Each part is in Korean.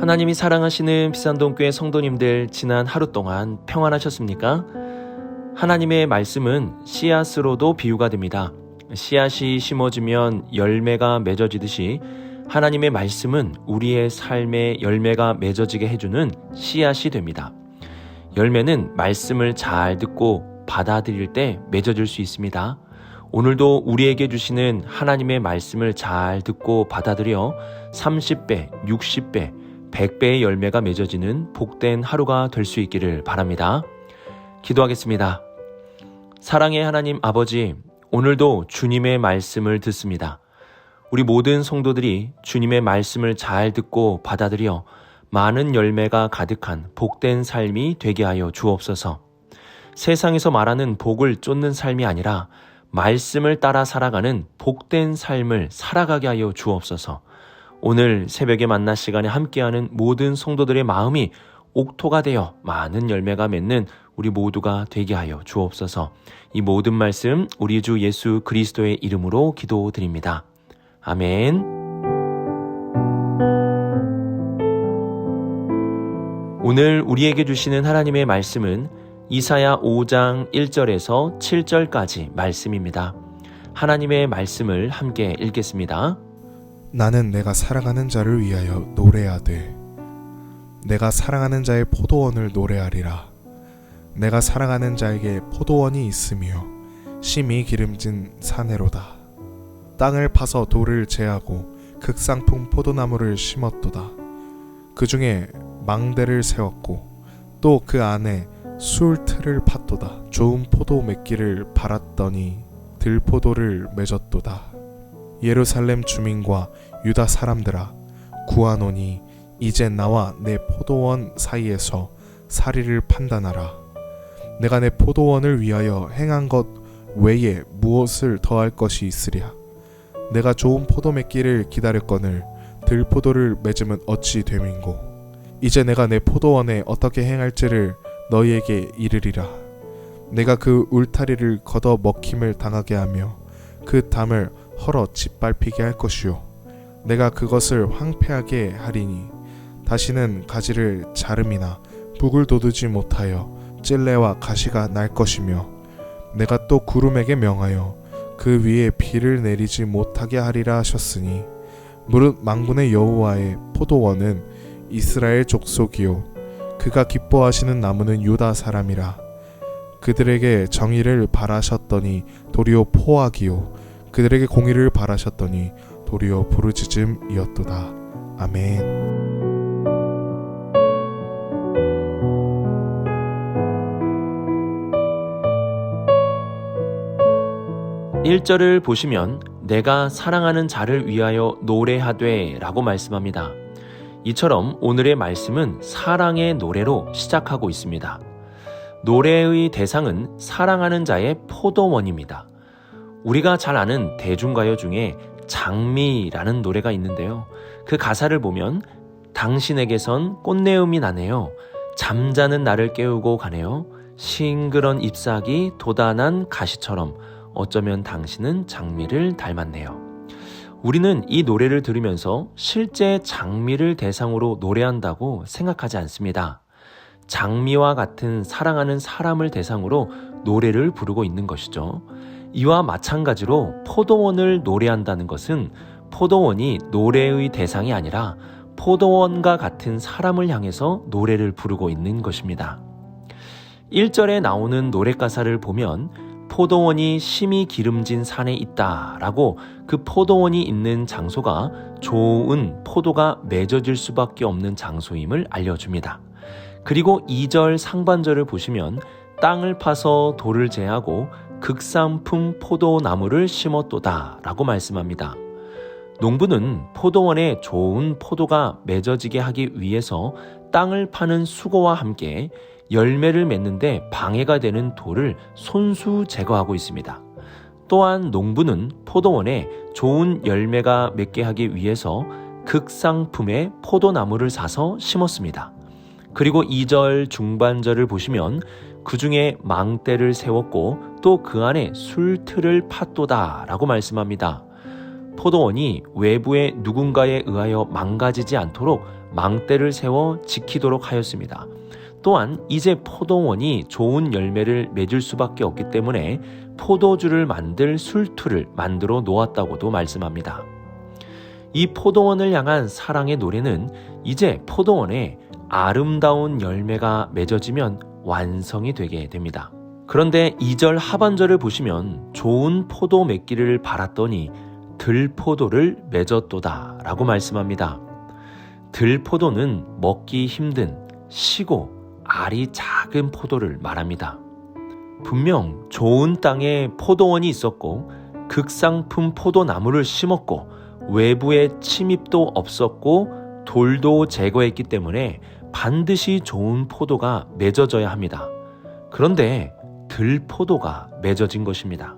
하나님이 사랑하시는 비산동교회 성도님들, 지난 하루 동안 평안하셨습니까? 하나님의 말씀은 씨앗으로도 비유가 됩니다. 씨앗이 심어지면 열매가 맺어지듯이 하나님의 말씀은 우리의 삶에 열매가 맺어지게 해주는 씨앗이 됩니다. 열매는 말씀을 잘 듣고 받아들일 때 맺어질 수 있습니다. 오늘도 우리에게 주시는 하나님의 말씀을 잘 듣고 받아들여 30배, 60배, 100배의 열매가 맺어지는 복된 하루가 될 수 있기를 바랍니다. 기도하겠습니다. 사랑의 하나님 아버지, 오늘도 주님의 말씀을 듣습니다. 우리 모든 성도들이 주님의 말씀을 잘 듣고 받아들여 많은 열매가 가득한 복된 삶이 되게 하여 주옵소서. 세상에서 말하는 복을 쫓는 삶이 아니라 말씀을 따라 살아가는 복된 삶을 살아가게 하여 주옵소서. 오늘 새벽에 만나 시간에 함께하는 모든 성도들의 마음이 옥토가 되어 많은 열매가 맺는 우리 모두가 되게 하여 주옵소서. 이 모든 말씀 우리 주 예수 그리스도의 이름으로 기도드립니다. 아멘. 오늘 우리에게 주시는 하나님의 말씀은 이사야 5장 1절에서 7절까지 말씀입니다. 하나님의 말씀을 함께 읽겠습니다. 나는 내가 사랑하는 자를 위하여 노래하되 내가 사랑하는 자의 포도원을 노래하리라. 내가 사랑하는 자에게 포도원이 있으며 심히 기름진 사내로다. 땅을 파서 돌을 제하고 극상품 포도나무를 심었도다. 그 중에 망대를 세웠고 또 그 안에 술틀을 팠도다. 좋은 포도 맺기를 바랐더니 들포도를 맺었도다. 예루살렘 주민과 유다 사람들아, 구하노니 이제 나와 내 포도원 사이에서 사리를 판단하라. 내가 내 포도원을 위하여 행한 것 외에 무엇을 더할 것이 있으랴. 내가 좋은 포도 맺기를 기다렸거늘 들포도를 맺으면 어찌 됨인고. 이제 내가 내 포도원에 어떻게 행할지를 너희에게 이르리라. 내가 그 울타리를 걷어 먹힘을 당하게 하며 그 담을 헐어 짓밟히게 할 것이요. 내가 그것을 황폐하게 하리니 다시는 가지를 자름이나 북을 돋우지 못하여 찔레와 가시가 날 것이며 내가 또 구름에게 명하여 그 위에 비를 내리지 못하게 하리라 하셨으니 무릇 만군의 여호와의 포도원은 이스라엘 족속이요 그가 기뻐하시는 나무는 유다 사람이라. 그들에게 정의를 바라셨더니 도리어 포악이요 그들에게 공의를 바라셨더니 도리어 부르짖음이었도다. 아멘. 1절을 보시면 내가 사랑하는 자를 위하여 노래하되 라고 말씀합니다. 이처럼 오늘의 말씀은 사랑의 노래로 시작하고 있습니다. 노래의 대상은 사랑하는 자의 포도원입니다. 우리가 잘 아는 대중가요 중에 장미라는 노래가 있는데요. 그 가사를 보면 당신에게선 꽃내음이 나네요. 잠자는 나를 깨우고 가네요. 싱그런 잎사귀 돋아난 가시처럼 어쩌면 당신은 장미를 닮았네요. 우리는 이 노래를 들으면서 실제 장미를 대상으로 노래한다고 생각하지 않습니다. 장미와 같은 사랑하는 사람을 대상으로 노래를 부르고 있는 것이죠. 이와 마찬가지로 포도원을 노래한다는 것은 포도원이 노래의 대상이 아니라 포도원과 같은 사람을 향해서 노래를 부르고 있는 것입니다. 1절에 나오는 노래 가사를 보면 포도원이 심히 기름진 산에 있다라고 그 포도원이 있는 장소가 좋은 포도가 맺어질 수밖에 없는 장소임을 알려줍니다. 그리고 2절 상반절을 보시면 땅을 파서 돌을 제하고 극상품 포도나무를 심었도다 라고 말씀합니다. 농부는 포도원에 좋은 포도가 맺어지게 하기 위해서 땅을 파는 수고와 함께 열매를 맺는데 방해가 되는 돌을 손수 제거하고 있습니다. 또한 농부는 포도원에 좋은 열매가 맺게 하기 위해서 극상품의 포도나무를 사서 심었습니다. 그리고 2절 중반절을 보시면 그 중에 망대를 세웠고 또 그 안에 술틀을 팠도다 라고 말씀합니다. 포도원이 외부의 누군가에 의하여 망가지지 않도록 망대를 세워 지키도록 하였습니다. 또한 이제 포도원이 좋은 열매를 맺을 수밖에 없기 때문에 포도주를 만들 술투를 만들어 놓았다고도 말씀합니다. 이 포도원을 향한 사랑의 노래는 이제 포도원에 아름다운 열매가 맺어지면 완성이 되게 됩니다. 그런데 2절 하반절을 보시면 좋은 포도 맺기를 바랐더니 들포도를 맺었도다 라고 말씀합니다. 들포도는 먹기 힘든 시고 알이 작은 포도를 말합니다. 분명 좋은 땅에 포도원이 있었고 극상품 포도나무를 심었고 외부에 침입도 없었고 돌도 제거했기 때문에 반드시 좋은 포도가 맺어져야 합니다. 그런데 들포도가 맺어진 것입니다.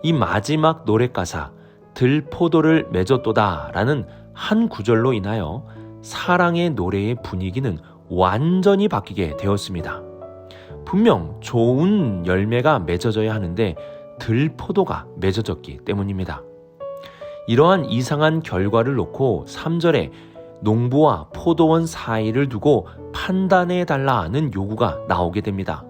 이 마지막 노랫가사 들포도를 맺었도다 라는 한 구절로 인하여 사랑의 노래의 분위기는 완전히 바뀌게 되었습니다. 분명 좋은 열매가 맺어져야 하는데 들포도가 맺어졌기 때문입니다. 이러한 이상한 결과를 놓고 3절에 농부와 포도원 사이를 두고 판단해 달라는 요구가 나오게 됩니다.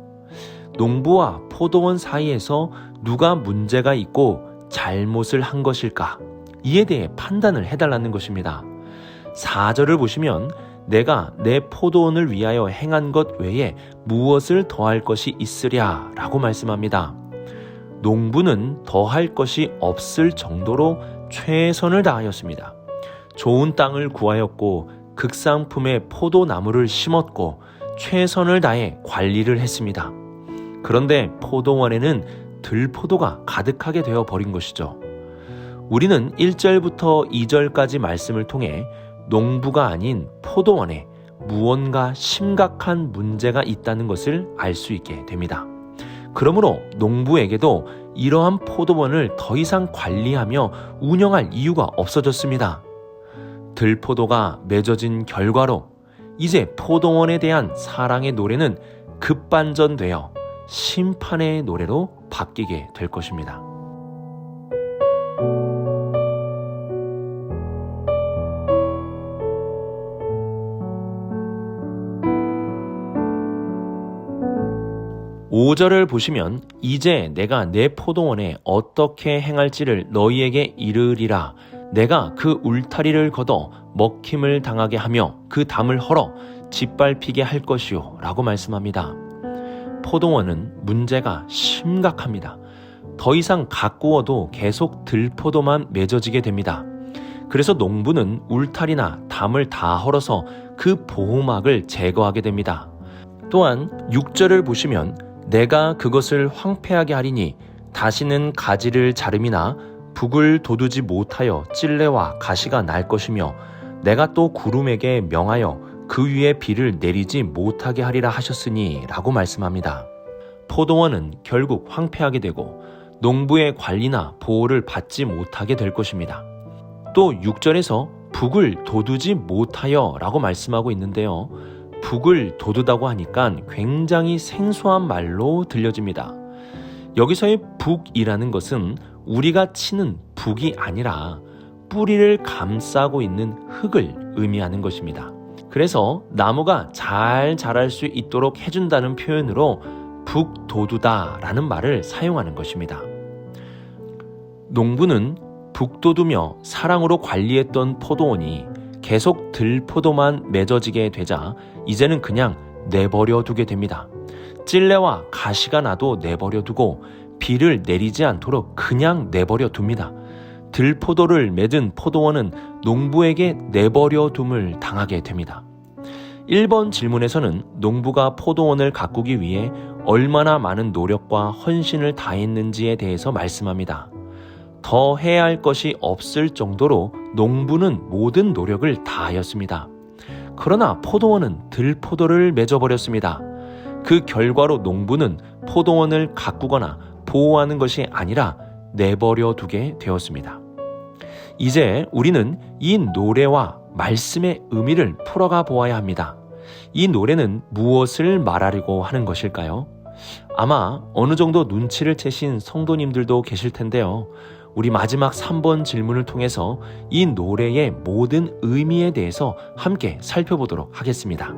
농부와 포도원 사이에서 누가 문제가 있고 잘못을 한 것일까? 이에 대해 판단을 해달라는 것입니다. 4절을 보시면 내가 내 포도원을 위하여 행한 것 외에 무엇을 더할 것이 있으랴 라고 말씀합니다. 농부는 더할 것이 없을 정도로 최선을 다하였습니다. 좋은 땅을 구하였고 극상품의 포도나무를 심었고 최선을 다해 관리를 했습니다. 그런데 포도원에는 들포도가 가득하게 되어 버린 것이죠. 우리는 1절부터 2절까지 말씀을 통해 농부가 아닌 포도원에 무언가 심각한 문제가 있다는 것을 알 수 있게 됩니다. 그러므로 농부에게도 이러한 포도원을 더 이상 관리하며 운영할 이유가 없어졌습니다. 들포도가 맺어진 결과로 이제 포도원에 대한 사랑의 노래는 급반전되어 심판의 노래로 바뀌게 될 것입니다. (5절을) 보시면 이제 내가 내 포도원에 어떻게 행할지를 너희에게 이르리라. 내가 그 울타리를 걷어 먹힘을 당하게 하며 그 담을 헐어 짓밟히게 할 것이요 라고 말씀합니다. 포도원은 문제가 심각합니다. 더 이상 가꾸어도 계속 들포도만 맺어지게 됩니다. 그래서 농부는 울타리나 담을 다 헐어서 그 보호막을 제거하게 됩니다. 또한 6절을 보시면 내가 그것을 황폐하게 하리니 다시는 가지를 자름이나 북을 돋우지 못하여 찔레와 가시가 날 것이며 내가 또 구름에게 명하여 그 위에 비를 내리지 못하게 하리라 하셨으니 라고 말씀합니다. 포도원은 결국 황폐하게 되고 농부의 관리나 보호를 받지 못하게 될 것입니다. 또 6절에서 북을 돋우지 못하여 라고 말씀하고 있는데요. 북을 돋우다고 하니까 굉장히 생소한 말로 들려집니다. 여기서의 북이라는 것은 우리가 치는 북이 아니라 뿌리를 감싸고 있는 흙을 의미하는 것입니다. 그래서 나무가 잘 자랄 수 있도록 해준다는 표현으로 북돋우다 라는 말을 사용하는 것입니다. 농부는 북돋우며 사랑으로 관리했던 포도원이 계속 들포도만 맺어지게 되자 이제는 그냥 내버려 두게 됩니다. 찔레와 가시가 나도 내버려 두고 비를 내리지 않도록 그냥 내버려 둡니다. 들포도를 맺은 포도원은 농부에게 내버려 둠을 당하게 됩니다. 1번 질문에서는 농부가 포도원을 가꾸기 위해 얼마나 많은 노력과 헌신을 다했는지에 대해서 말씀합니다. 더 해야 할 것이 없을 정도로 농부는 모든 노력을 다하였습니다. 그러나 포도원은 들포도를 맺어버렸습니다. 그 결과로 농부는 포도원을 가꾸거나 보호하는 것이 아니라 내버려 두게 되었습니다. 이제 우리는 이 노래와 말씀의 의미를 풀어가 보아야 합니다. 이 노래는 무엇을 말하려고 하는 것일까요? 아마 어느 정도 눈치를 채신 성도님들도 계실 텐데요. 우리 마지막 3번 질문을 통해서 이 노래의 모든 의미에 대해서 함께 살펴보도록 하겠습니다.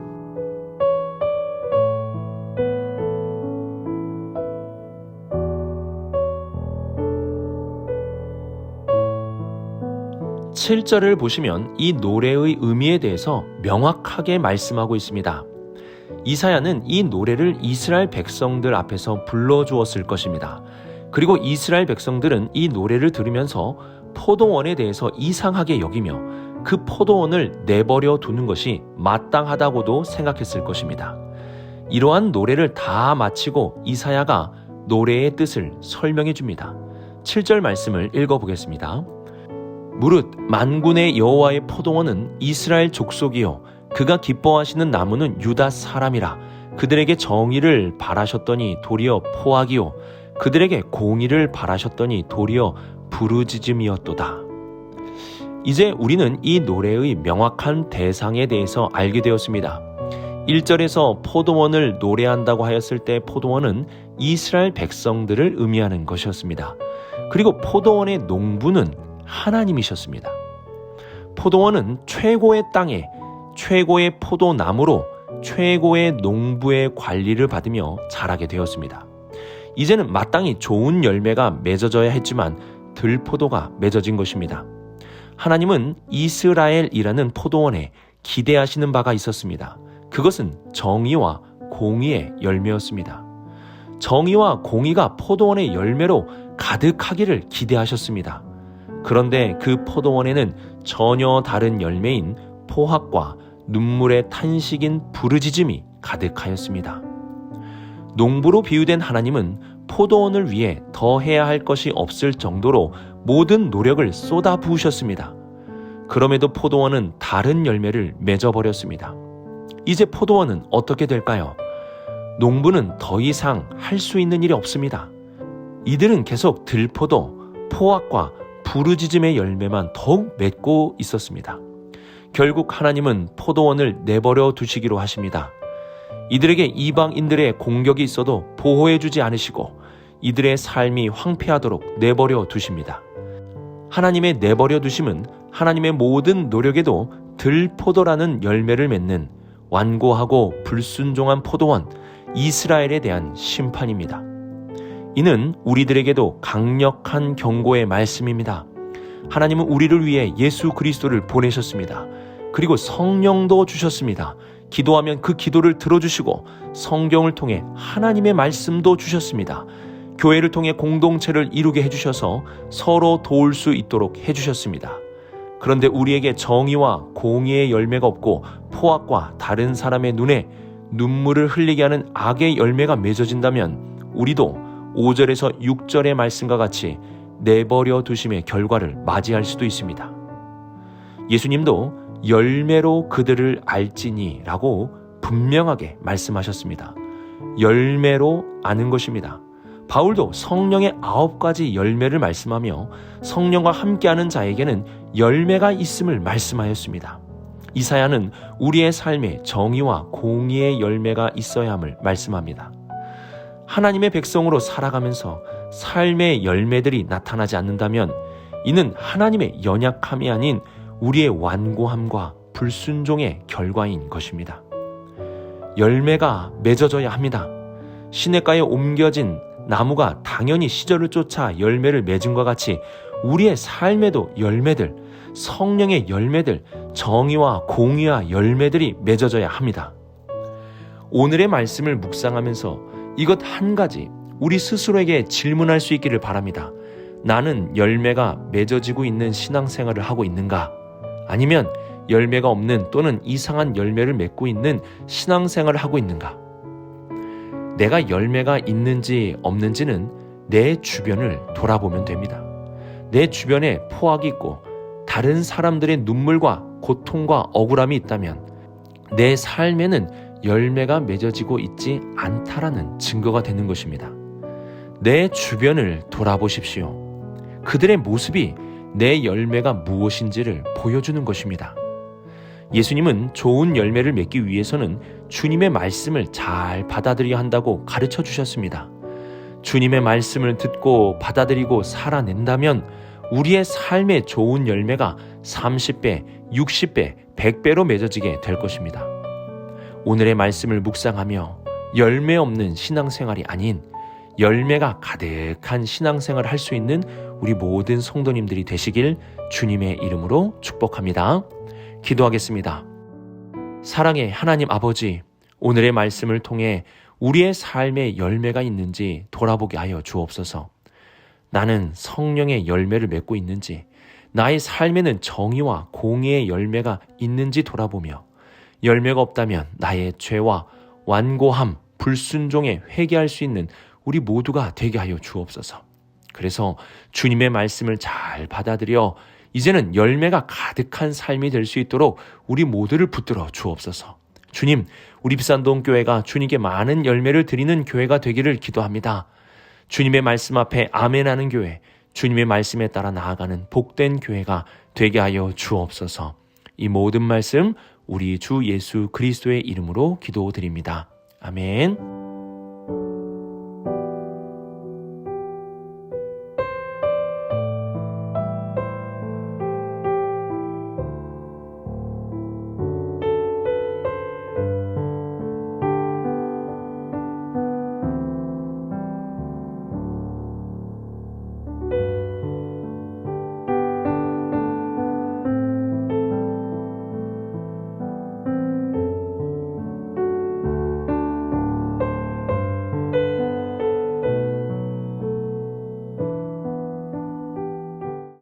(7절을) 보시면 이 노래의 의미에 대해서 명확하게 말씀하고 있습니다. 이사야는 이 노래를 이스라엘 백성들 앞에서 불러주었을 것입니다. 그리고 이스라엘 백성들은 이 노래를 들으면서 포도원에 대해서 이상하게 여기며 그 포도원을 내버려 두는 것이 마땅하다고도 생각했을 것입니다. 이러한 노래를 다 마치고 이사야가 노래의 뜻을 설명해 줍니다. 7절 말씀을 읽어보겠습니다. 무릇 만군의 여호와의 포도원은 이스라엘 족속이요 그가 기뻐하시는 나무는 유다 사람이라. 그들에게 정의를 바라셨더니 도리어 포악이요 그들에게 공의를 바라셨더니 도리어 부르짖음이었도다. 이제 우리는 이 노래의 명확한 대상에 대해서 알게 되었습니다. 1절에서 포도원을 노래한다고 하였을 때 포도원은 이스라엘 백성들을 의미하는 것이었습니다. 그리고 포도원의 농부는 하나님이셨습니다. 포도원은 최고의 땅에 최고의 포도나무로 최고의 농부의 관리를 받으며 자라게 되었습니다. 이제는 마땅히 좋은 열매가 맺어져야 했지만 들포도가 맺어진 것입니다. 하나님은 이스라엘이라는 포도원에 기대하시는 바가 있었습니다. 그것은 정의와 공의의 열매였습니다. 정의와 공의가 포도원의 열매로 가득하기를 기대하셨습니다. 그런데 그 포도원에는 전혀 다른 열매인 포악과 눈물의 탄식인 부르짖음이 가득하였습니다. 농부로 비유된 하나님은 포도원을 위해 더 해야 할 것이 없을 정도로 모든 노력을 쏟아 부으셨습니다. 그럼에도 포도원은 다른 열매를 맺어버렸습니다. 이제 포도원은 어떻게 될까요? 농부는 더 이상 할 수 있는 일이 없습니다. 이들은 계속 들포도, 포악과 부르짖음의 열매만 더욱 맺고 있었습니다. 결국 하나님은 포도원을 내버려 두시기로 하십니다. 이들에게 이방인들의 공격이 있어도 보호해주지 않으시고 이들의 삶이 황폐하도록 내버려 두십니다. 하나님의 내버려 두심은 하나님의 모든 노력에도 들포도라는 열매를 맺는 완고하고 불순종한 포도원 이스라엘에 대한 심판입니다. 이는 우리들에게도 강력한 경고의 말씀입니다. 하나님은 우리를 위해 예수 그리스도를 보내셨습니다. 그리고 성령도 주셨습니다. 기도하면 그 기도를 들어주시고 성경을 통해 하나님의 말씀도 주셨습니다. 교회를 통해 공동체를 이루게 해주셔서 서로 도울 수 있도록 해주셨습니다. 그런데 우리에게 정의와 공의의 열매가 없고 포악과 다른 사람의 눈에 눈물을 흘리게 하는 악의 열매가 맺어진다면 우리도 5절에서 6절의 말씀과 같이 내버려 두심의 결과를 맞이할 수도 있습니다. 예수님도 열매로 그들을 알지니 라고 분명하게 말씀하셨습니다. 열매로 아는 것입니다. 바울도 성령의 9가지 열매를 말씀하며 성령과 함께하는 자에게는 열매가 있음을 말씀하였습니다. 이사야는 우리의 삶에 정의와 공의의 열매가 있어야 함을 말씀합니다. 하나님의 백성으로 살아가면서 삶의 열매들이 나타나지 않는다면 이는 하나님의 연약함이 아닌 우리의 완고함과 불순종의 결과인 것입니다. 열매가 맺어져야 합니다. 시냇가에 옮겨진 나무가 당연히 시절을 쫓아 열매를 맺은 것 같이 우리의 삶에도 열매들, 성령의 열매들, 정의와 공의와 열매들이 맺어져야 합니다. 오늘의 말씀을 묵상하면서 이것 한 가지 우리 스스로에게 질문할 수 있기를 바랍니다. 나는 열매가 맺어지고 있는 신앙생활을 하고 있는가? 아니면 열매가 없는 또는 이상한 열매를 맺고 있는 신앙생활을 하고 있는가? 내가 열매가 있는지 없는지는 내 주변을 돌아보면 됩니다. 내 주변에 포악이 있고 다른 사람들의 눈물과 고통과 억울함이 있다면 내 삶에는 열매가 맺어지고 있지 않다라는 증거가 되는 것입니다. 내 주변을 돌아보십시오. 그들의 모습이 내 열매가 무엇인지를 보여주는 것입니다. 예수님은 좋은 열매를 맺기 위해서는 주님의 말씀을 잘 받아들여야 한다고 가르쳐 주셨습니다. 주님의 말씀을 듣고 받아들이고 살아낸다면 우리의 삶의 좋은 열매가 30배, 60배, 100배로 맺어지게 될 것입니다. 오늘의 말씀을 묵상하며 열매 없는 신앙생활이 아닌 열매가 가득한 신앙생활을 할 수 있는 우리 모든 성도님들이 되시길 주님의 이름으로 축복합니다. 기도하겠습니다. 사랑의 하나님 아버지, 오늘의 말씀을 통해 우리의 삶에 열매가 있는지 돌아보게 하여 주옵소서. 나는 성령의 열매를 맺고 있는지, 나의 삶에는 정의와 공의의 열매가 있는지 돌아보며 열매가 없다면 나의 죄와 완고함, 불순종에 회개할 수 있는 우리 모두가 되게 하여 주옵소서. 그래서 주님의 말씀을 잘 받아들여 이제는 열매가 가득한 삶이 될 수 있도록 우리 모두를 붙들어 주옵소서. 주님, 우리 비산동교회가 주님께 많은 열매를 드리는 교회가 되기를 기도합니다. 주님의 말씀 앞에 아멘하는 교회, 주님의 말씀에 따라 나아가는 복된 교회가 되게 하여 주옵소서. 이 모든 말씀 우리 주 예수 그리스도의 이름으로 기도드립니다. 아멘.